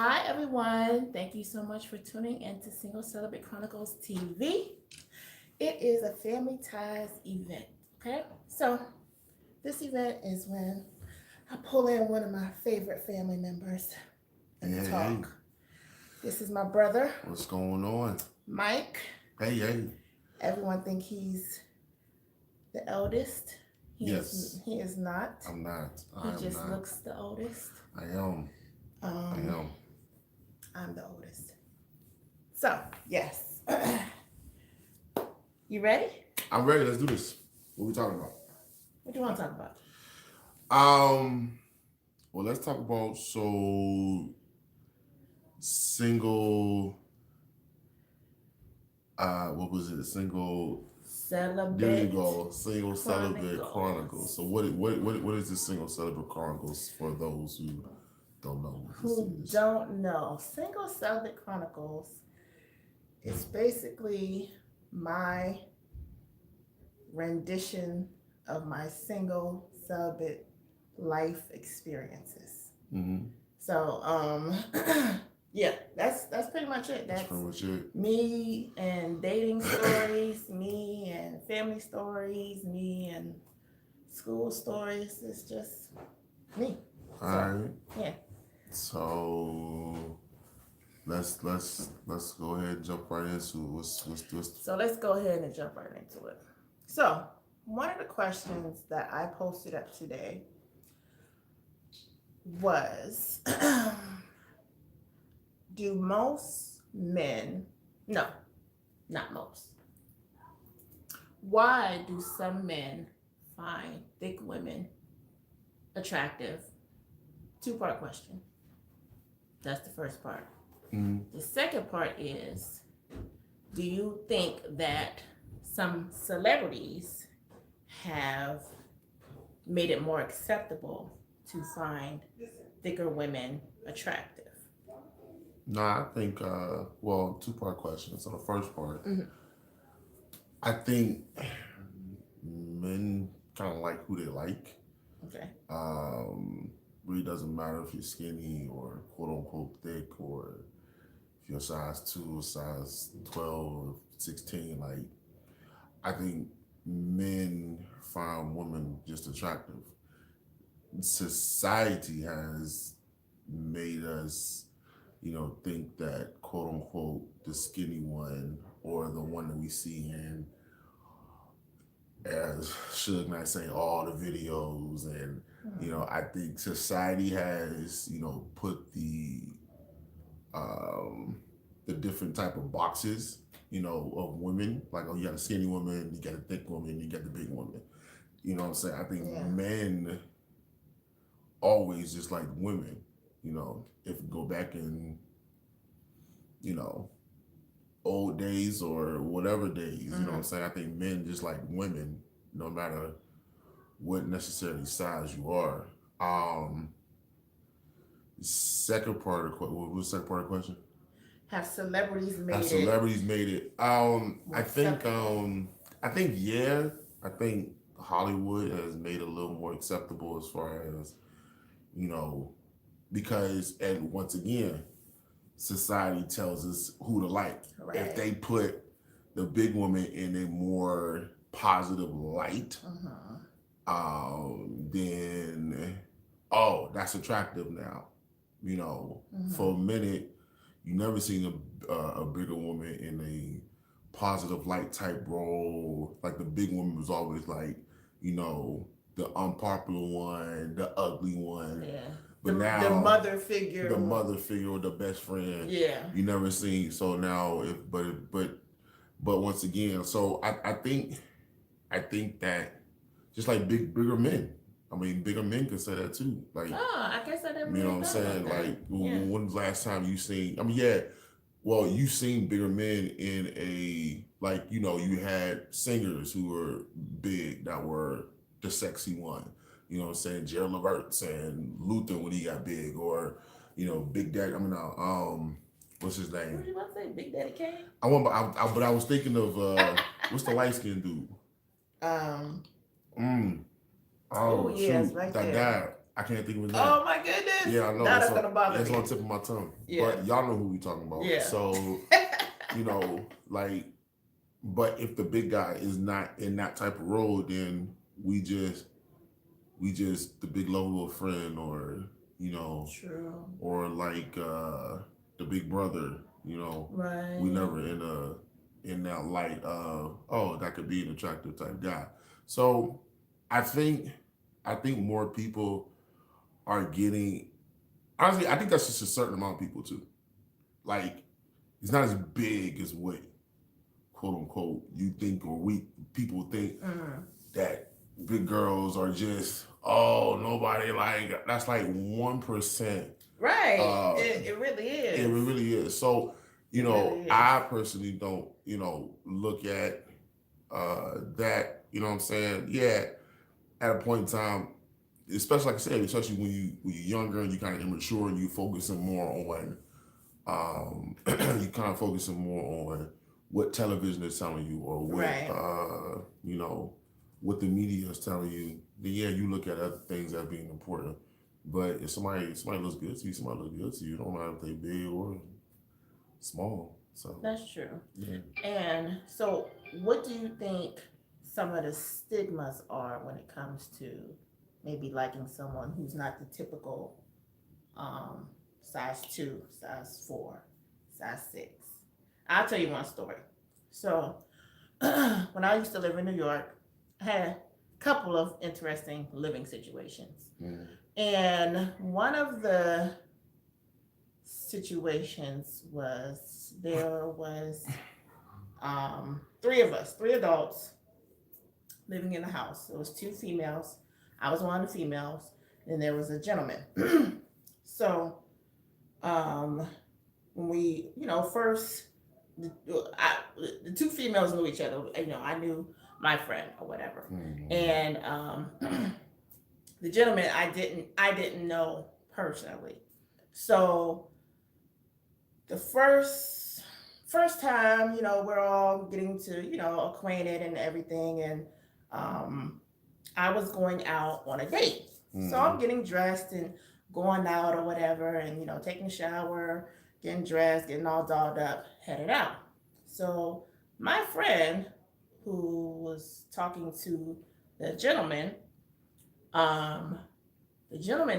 Hi, everyone. Thank you so much for tuning in to Single Celibate Chronicles TV. It is a family ties event. Okay, so this event is when I pull in one of my favorite family members and Hey, talk. This is my brother, what's going on? Mike. Hey. Everyone think he's the eldest. He is. Yes, He is not. I'm not. He I am just not. looks the oldest. I am. I Um, am. I'm the oldest. So yes, you ready? I'm ready. Let's do this. What we talking about? What do you want to talk about? Um. Well, let's talk about single. What was it? Single. There you Celibate go. Single celibate chronicles. Chronicles. So what is the single celibate chronicles for those who don't know what this Who is? don't know? Single Celibate Chronicles is basically my rendition of my single celibate life experiences. Mm-hmm. So, yeah, that's pretty much it. That's That's pretty much it. me and dating stories, me and family stories, me and school stories. It's just me. All So, right. yeah. So let's go ahead and jump right into what's So let's go ahead and jump right into it. So, one of the questions that I posted up today was do most men, no, not most, why do some men find thick women attractive? Two-part question. That's the first part. The second part is, do you think that some celebrities have made it more acceptable to find thicker women attractive? No, I think well, two-part question. So the first part, I think men kind of like who they like. Okay. Really doesn't matter if you're skinny or quote unquote thick or if you're size 2, size 12, 16. Like, I think men find women just attractive. Society has made us, think that quote unquote the skinny one or the one that we see in, as Suge Knight say, all the videos, and I think society has put the different type of boxes of women, like, oh, you got a skinny woman, you got a thick woman, you got the big woman. You know what I'm saying? I think Yeah. men always just like women. If you go back in old days or whatever days, you know what I'm saying? I think men just like women, no matter what necessarily size you are. Second part of the question, what was the second part of the question? Have celebrities made Have it? celebrities made it? I think acceptable? I think yeah. I think Hollywood has made it a little more acceptable as far as, because, and once again, society tells us who to like. Right. If they put the big woman in a more positive light, then that's attractive now. For a minute, you never seen a bigger woman in a positive light type role. Like, the big woman was always like, the unpopular one, the ugly one. Yeah. But now the mother figure. the mother figure or the best friend. Yeah. You never seen. So now, but once again, so I think that just like bigger men. I mean, bigger men can say that too. Like, I guess I never you know really what I'm thought about saying? that. Like, Yeah. when's the last time you seen? I mean, yeah. Well, you seen bigger men in a, like, you had singers who were big that were the sexy one. You know what I'm saying? Gerald Levert's and Luther when he got big, or Big Daddy. I mean, what's his What name? did you about to say? Big Daddy Kane? But I was thinking of what's the light skinned dude? Um. Oh Oh yes, shoot, right that there. guy. I can't think of his name. Oh my goodness. Yeah, I know. Now that's gonna bother It's me. on the tip of my tongue. Yeah. But y'all know who we talking about. Yeah. So, you know, like, but if the big guy is not in that type of role, then we just the big little friend, or you know, True. or like the big brother. You know, Right. we never in that light of, oh, that could be an attractive type guy. So I think more people are getting, honestly, I think that's just a certain amount of people too. Like, it's not as big as what quote unquote you think, or people think that big girls are just, oh, nobody, like that's like 1%. Right. It really is. It really is. So, you know, really is. I personally don't, look at that, you know what I'm saying? Yeah, at a point in time, especially like I said, especially when you're younger and you kind of immature and you focusing more on you kind of focusing more on what television is telling you, or what Right. what the media is telling you. Then yeah, you look at other things as being important. But if somebody looks good to you, somebody looks good to you. It don't matter if they big or small. So That's true. yeah. And so, what do you think some of the stigmas are when it comes to maybe liking someone who's not the typical size 2, size 4, size 6? I'll tell you one story. So, when I used to live in New York, I had a couple of interesting living situations. And one of the situations was, there was 3 adults living in the house. It was 2 females. I was one of the females, and there was a gentleman. So when we, first, the 2 females knew each other. I knew my friend or whatever. And the gentleman I didn't know personally. So the first time, we're all getting to, acquainted and everything, and I was going out on a date. So I'm getting dressed and going out or whatever, and taking a shower, getting dressed, getting all dolled up, headed out. So my friend, who was talking to the gentleman,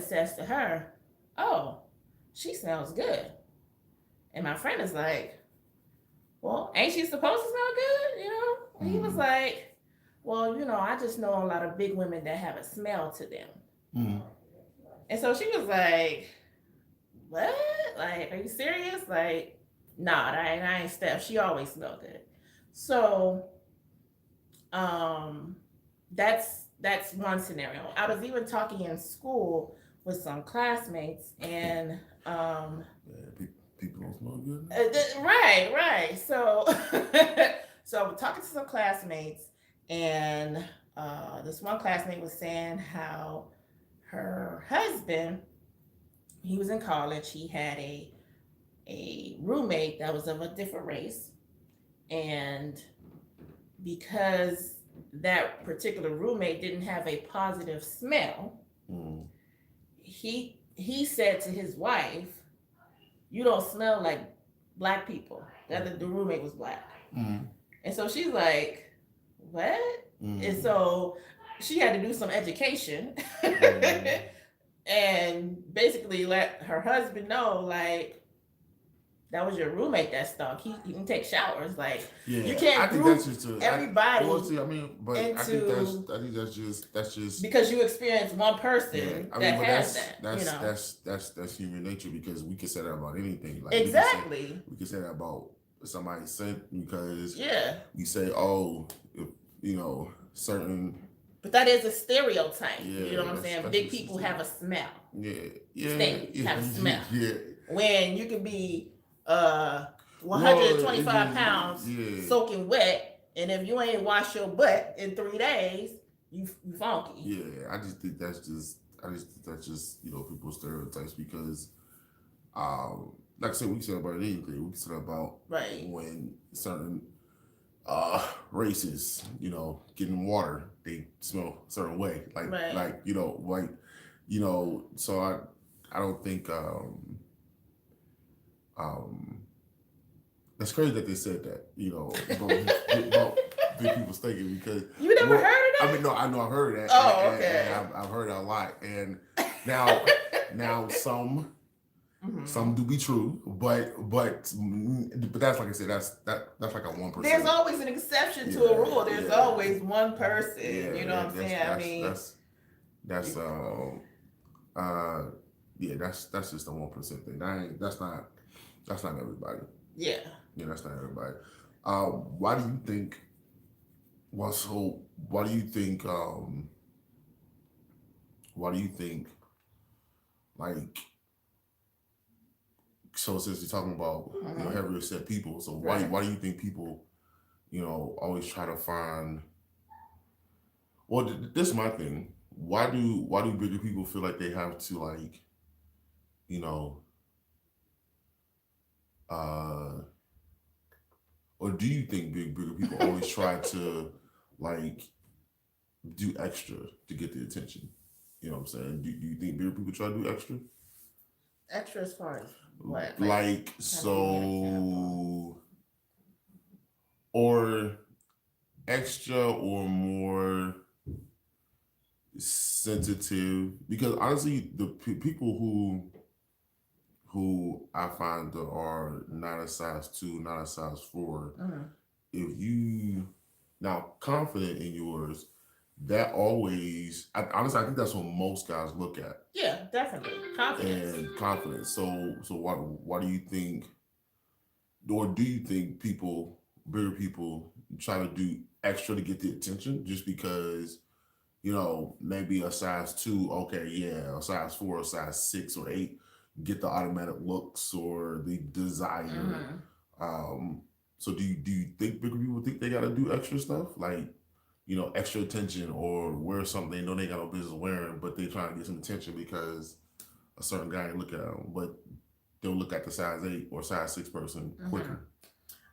says to her, "Oh, she smells good." And my friend is like, "Well, ain't she supposed to smell good?" And he was like, "Well, I just know a lot of big women that have a smell to them." And so she was like, "What? Like, are you serious?" Like, nah, I ain't Steph. She always smelled good. So, that's one scenario. I was even talking in school with some classmates, and people don't smell good. Right. So, so I'm talking to some classmates, and this one classmate was saying how her husband, he was in college, he had a roommate that was of a different race, and because that particular roommate didn't have a positive smell, he said to his wife, "You don't smell like black people." That the roommate was black. And so she's like, "What?" And so she had to do some education and basically let her husband know, like, that was your roommate that stunk. He can take showers. Like, you can't group everybody. I think that's just because you experience one person that's human nature, because we can say that about anything. Like, exactly. We can say that about somebody's scent, because we say, oh, certain. But that is a stereotype. You know what I'm saying? Big people have a smell. Have a smell. When you can be 125 pounds soaking wet, and if you ain't wash your butt in 3 days, you funky. Yeah, I just think that's just people's stereotypes, because like I said, we can say about anything. We can say about when certain races, getting water, they smell a certain way. Like you know, so I don't think um that's crazy that they said that, you know, about big people thinking because You never well, heard I of mean, no, I know I've heard that, that? Oh, and okay. I've heard that a lot, and now now some Mhm. do be true, but that's like I said, that's like a one There's percent. always an exception to a Yeah, rule. There's yeah, always one person. yeah. You know what I'm saying? I mean, That's you, uh yeah, that's just a 1% thing. That's not everybody. yeah. Yeah, that's not everybody. Why do you think? Well, so why do you think? Why do you think? Like, so since you're talking about Hmm. heavier set people, so Right. why do you think people always try to find? Well, this is my thing. Why do bigger people feel like they have to like you know uh or do you think bigger people always try to like do extra to get the attention? You know what I'm saying? Do you think bigger people try to do extra? Extra as far as what? Like, Like kind of give me an example. so, or extra or more sensitive? Because honestly, the people who I find that are not a size 2, not a size 4, Hmm. if you now confident in yours, that always honestly I think that's what most guys look at Yeah, definitely. Confidence. and confidence. So why do you think or do you think people bigger people try to do extra to get the attention just because maybe a size 2, okay, yeah, a size 4, a size 6 or 8 get the automatic looks or the desire. Hmm. Um, so do you think bigger people think they gotta do extra stuff like extra attention or wear something they know they got no business wearing, but they trying to get some attention because a certain guy look at them, but they'll look at the size 8 or size 6 person Hmm. quicker.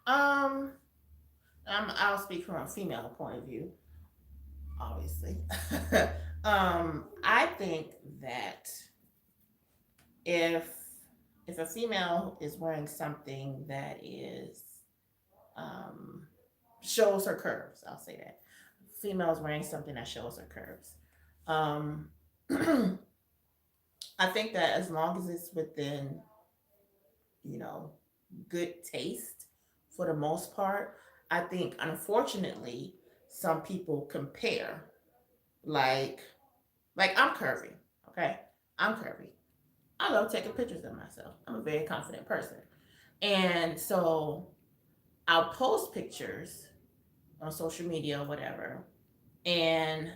Um, I'll speak from a female point of view, obviously. I think that if if a female is wearing something that is um, shows her curves, I'll say that female is wearing something that shows her curves. Um, I think that as long as it's within, you know, good taste for the most part, I think unfortunately some people compare like I'm curvy, okay? I'm curvy. I love taking pictures of myself. I'm a very confident person. And so I'll post pictures on social media or whatever. And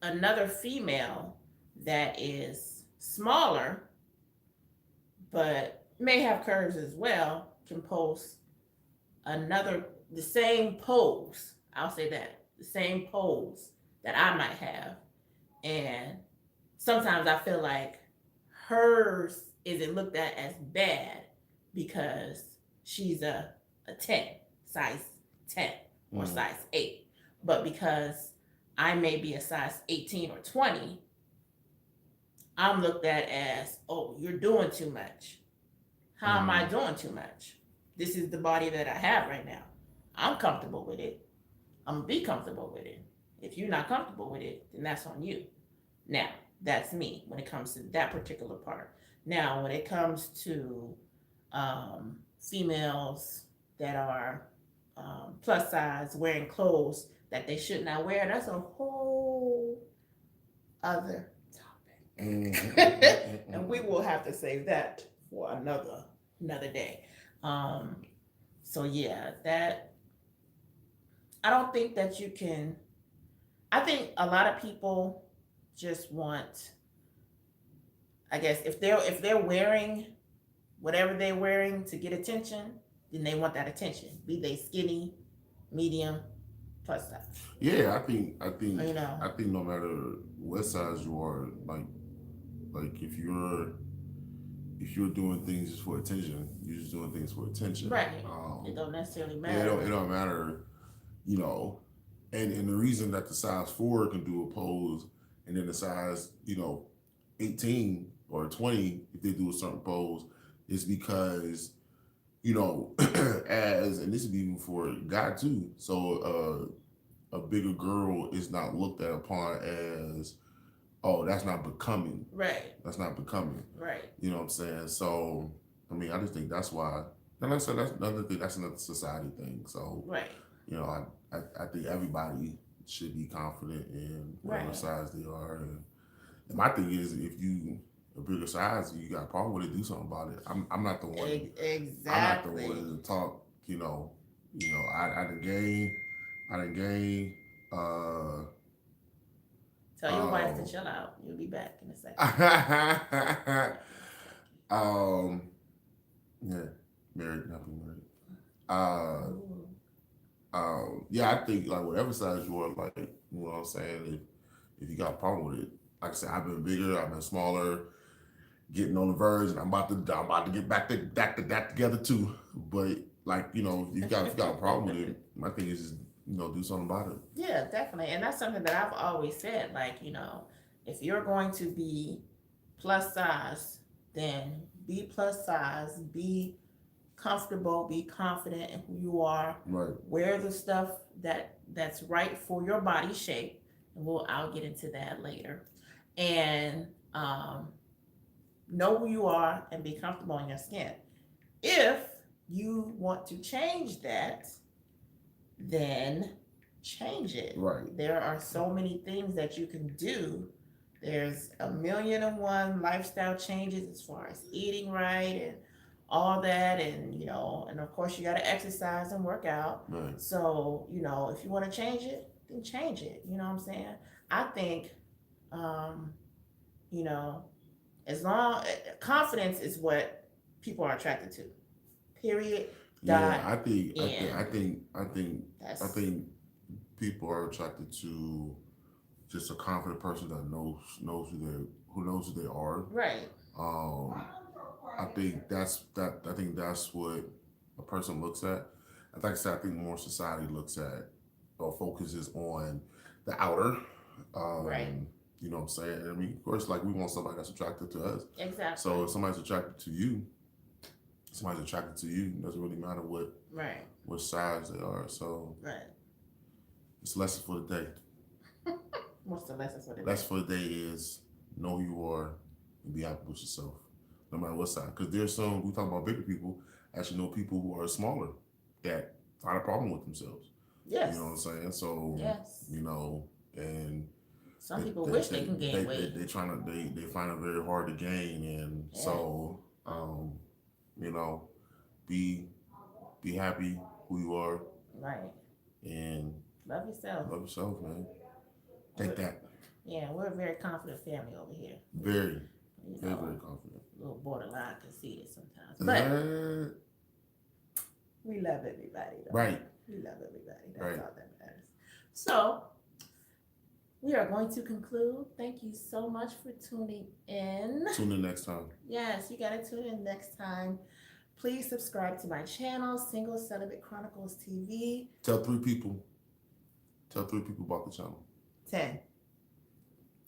another female that is smaller but may have curves as well can post another the same pose. I'll say that the same pose that I might have, and sometimes I feel like hers isn't looked at as bad because she's a 10, size 10 or Mm. size 8. But because I may be a size 18 or 20, I'm looked at as, oh, you're doing too much. How am I Mm. doing too much? This is the body that I have right now. I'm comfortable with it. I'm gonna be comfortable with it. If you're not comfortable with it, then that's on you. Now, that's me when it comes to that particular part. Now, when it comes to females that are plus size wearing clothes that they should not wear, that's a whole other topic. And we will have to save that for another day. Um, so yeah, that I don't think that you can. I think a lot of people just want. I guess if they're wearing whatever they're wearing to get attention, then they want that attention. Be they skinny, medium, plus size. Yeah, You know. I think no matter what size you are, like if you're doing things just for attention, you're just doing things for attention. Right. It don't necessarily Yeah, it matter. don't matter, you know. And the reason that the size 4 can do a pose, and then the size 18 or 20, if they do a certain pose, is because, as, and this is even for God too. So a bigger girl is not looked at upon as, oh, that's not becoming. Right. That's not becoming. Right. You know what I'm saying? So, I mean, I just think that's why. And like I said, that's another thing. That's another society thing. So, right. I think everybody should be confident in whatever right. size they are. And my thing is, if you a bigger size, you got a problem with it, do something about it. I'm not the one. Exactly. I'm not the one to talk. I done gained. Tell your wife to chill out. You'll be back in a second. Yeah, married, not being married. Yeah, I think like whatever size you are, like, you know what I'm saying. If you got a problem with it, like I said, I've been bigger, I've been smaller, getting on the verge, and I'm about to get back to that together too. But like, if you got a problem with it, my thing is just, do something about it. Yeah, definitely. And that's something that I've always said. Like, if you're going to be plus size, then be plus size, be comfortable, be confident in who you are. Right. Wear the stuff that's right for your body shape. And I'll get into that later. And know who you are and be comfortable in your skin. If you want to change that, then change it. Right. There are so many things that you can do. There's 1,000,001 lifestyle changes as far as eating right and all that, and and of course you got to exercise and work out. Right. So if you want to change it, then change it. You know what I'm saying? I think, as long confidence is what people are attracted to. Period. Yeah, I think people are attracted to just a confident person that knows who they are. Right. I think that's what a person looks at. Like I said, I think more society looks at or focuses on the outer. Right. You know what I'm saying? I mean, of course, like we want somebody that's attracted to us. Exactly. So if somebody's attracted to you, it doesn't really matter what size they are. So it's a lesson for the day. What's the lesson for the day? Lesson for the day is know who you are and be happy with yourself, no matter what size. Because there's we talk about bigger people, actually know people who are smaller that find a problem with themselves. Yes. You know what I'm saying? So and some people wish they can gain weight. They find it very hard to gain, and so be happy who you are. Right. And love yourself. Love yourself, man. Take that. Yeah, we're a very confident family over here. Very confident. A little borderline conceited sometimes. But we love everybody, though. Right. We love everybody. That's all that matters. So we are going to conclude. Thank you so much for tuning in. Tune in next time. Yes, you gotta tune in next time. Please subscribe to my channel, Single Celibate Chronicles TV. Tell 3 people about the channel. 10.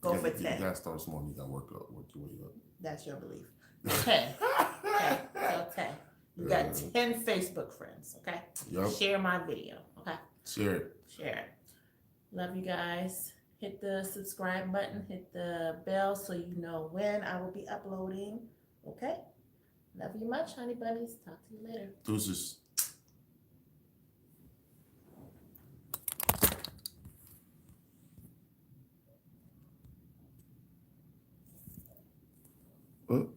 Go for 10. You gotta start small. You gotta work your way up. That's your belief. 10. Okay, tell 10. You got 10 Facebook friends, okay? Yep. Share my video, okay? Share it. Love you guys. Hit the subscribe button, hit the bell so you know when I will be uploading, okay? Love you much, honey bunnies. Talk to you later. Deuces. What?